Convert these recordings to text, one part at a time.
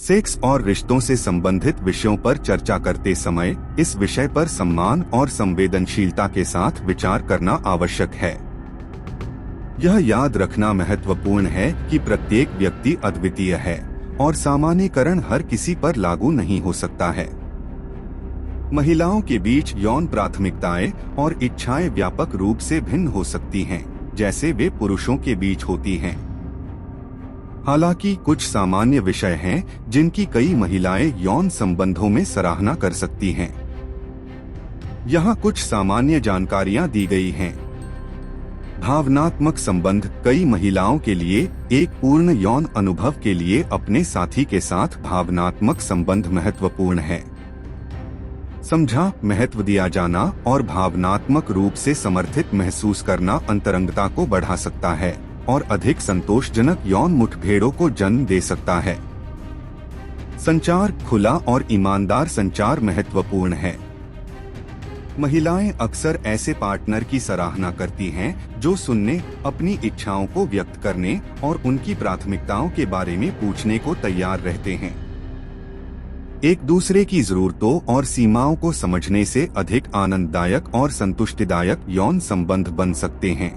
Sex और रिश्तों से संबंधित विषयों पर चर्चा करते समय इस विषय पर सम्मान और संवेदनशीलता के साथ विचार करना आवश्यक है। यह याद रखना महत्वपूर्ण है कि प्रत्येक व्यक्ति अद्वितीय है और सामान्यीकरण हर किसी पर लागू नहीं हो सकता है। महिलाओं के बीच यौन प्राथमिकताएं और इच्छाएं व्यापक रूप से भिन्न हो सकती हैं, जैसे वे पुरुषों के बीच होती हैं। हालांकि कुछ सामान्य विषय हैं जिनकी कई महिलाएं यौन संबंधों में सराहना कर सकती हैं। यहाँ कुछ सामान्य जानकारियाँ दी गई हैं। भावनात्मक संबंध कई महिलाओं के लिए एक पूर्ण यौन अनुभव के लिए अपने साथी के साथ भावनात्मक संबंध महत्वपूर्ण है। समझा, महत्व दिया जाना और भावनात्मक रूप से समर्थित महसूस करना अंतरंगता को बढ़ा सकता है और अधिक संतोषजनक यौन मुठभेड़ों को जन्म दे सकता है। संचार, खुला और ईमानदार संचार महत्वपूर्ण है। महिलाएं अक्सर ऐसे पार्टनर की सराहना करती हैं जो सुनने, अपनी इच्छाओं को व्यक्त करने और उनकी प्राथमिकताओं के बारे में पूछने को तैयार रहते हैं। एक दूसरे की जरूरतों और सीमाओं को समझने से अधिक आनंददायक और संतुष्टिदायक यौन संबंध बन सकते हैं।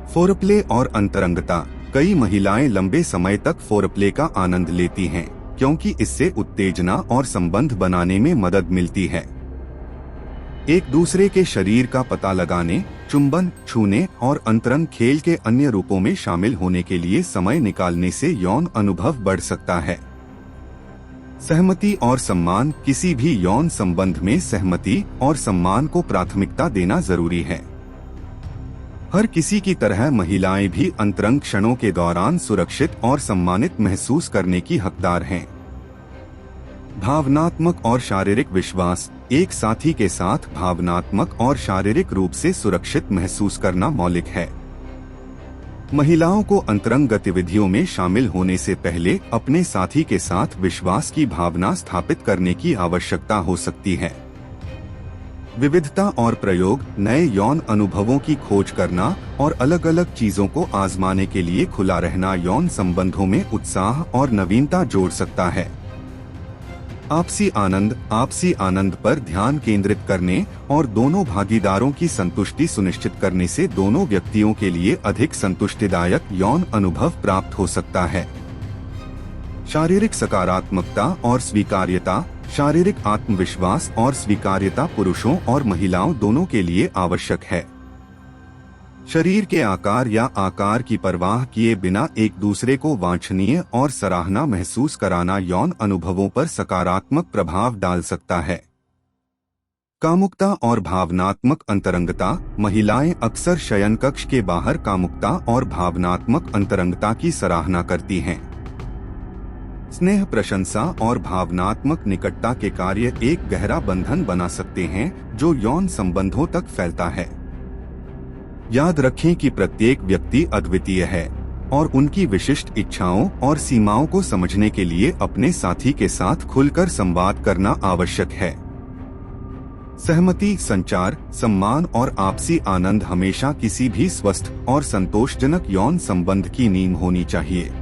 फोरप्ले और अंतरंगता कई महिलाएं लंबे समय तक फोरप्ले का आनंद लेती हैं, क्योंकि इससे उत्तेजना और संबंध बनाने में मदद मिलती है। एक दूसरे के शरीर का पता लगाने, चुंबन, छूने और अंतरंग खेल के अन्य रूपों में शामिल होने के लिए समय निकालने से यौन अनुभव बढ़ सकता है। सहमति और सम्मान किसी भी यौन संबंध में सहमति और सम्मान को प्राथमिकता देना जरूरी है। हर किसी की तरह महिलाएं भी अंतरंग क्षणों के दौरान सुरक्षित और सम्मानित महसूस करने की हकदार हैं। भावनात्मक और शारीरिक विश्वास एक साथी के साथ भावनात्मक और शारीरिक रूप से सुरक्षित महसूस करना मौलिक है। महिलाओं को अंतरंग गतिविधियों में शामिल होने से पहले अपने साथी के साथ विश्वास की भावना स्थापित करने की आवश्यकता हो सकती है। विविधता और प्रयोग, नए यौन अनुभवों की खोज करना और अलग अलग चीजों को आजमाने के लिए खुला रहना यौन संबंधों में उत्साह और नवीनता जोड़ सकता है। आपसी आनंद पर ध्यान केंद्रित करने और दोनों भागीदारों की संतुष्टि सुनिश्चित करने से दोनों व्यक्तियों के लिए अधिक संतुष्टिदायक यौन अनुभव प्राप्त हो सकता है। शारीरिक सकारात्मकता और स्वीकार्यता शारीरिक आत्मविश्वास और स्वीकार्यता पुरुषों और महिलाओं दोनों के लिए आवश्यक है। शरीर के आकार या आकार की परवाह किए बिना एक दूसरे को वांछनीय और सराहना महसूस कराना यौन अनुभवों पर सकारात्मक प्रभाव डाल सकता है। कामुकता और भावनात्मक अंतरंगता महिलाएं अक्सर शयनकक्ष के बाहर कामुकता और भावनात्मक अंतरंगता की सराहना करती हैं। स्नेह, प्रशंसा और भावनात्मक निकटता के कार्य एक गहरा बंधन बना सकते हैं जो यौन संबंधों तक फैलता है। याद रखें कि प्रत्येक व्यक्ति अद्वितीय है और उनकी विशिष्ट इच्छाओं और सीमाओं को समझने के लिए अपने साथी के साथ खुलकर संवाद करना आवश्यक है। सहमति, संचार, सम्मान और आपसी आनंद हमेशा किसी भी स्वस्थ और संतोषजनक यौन संबंध की नींव होनी चाहिए।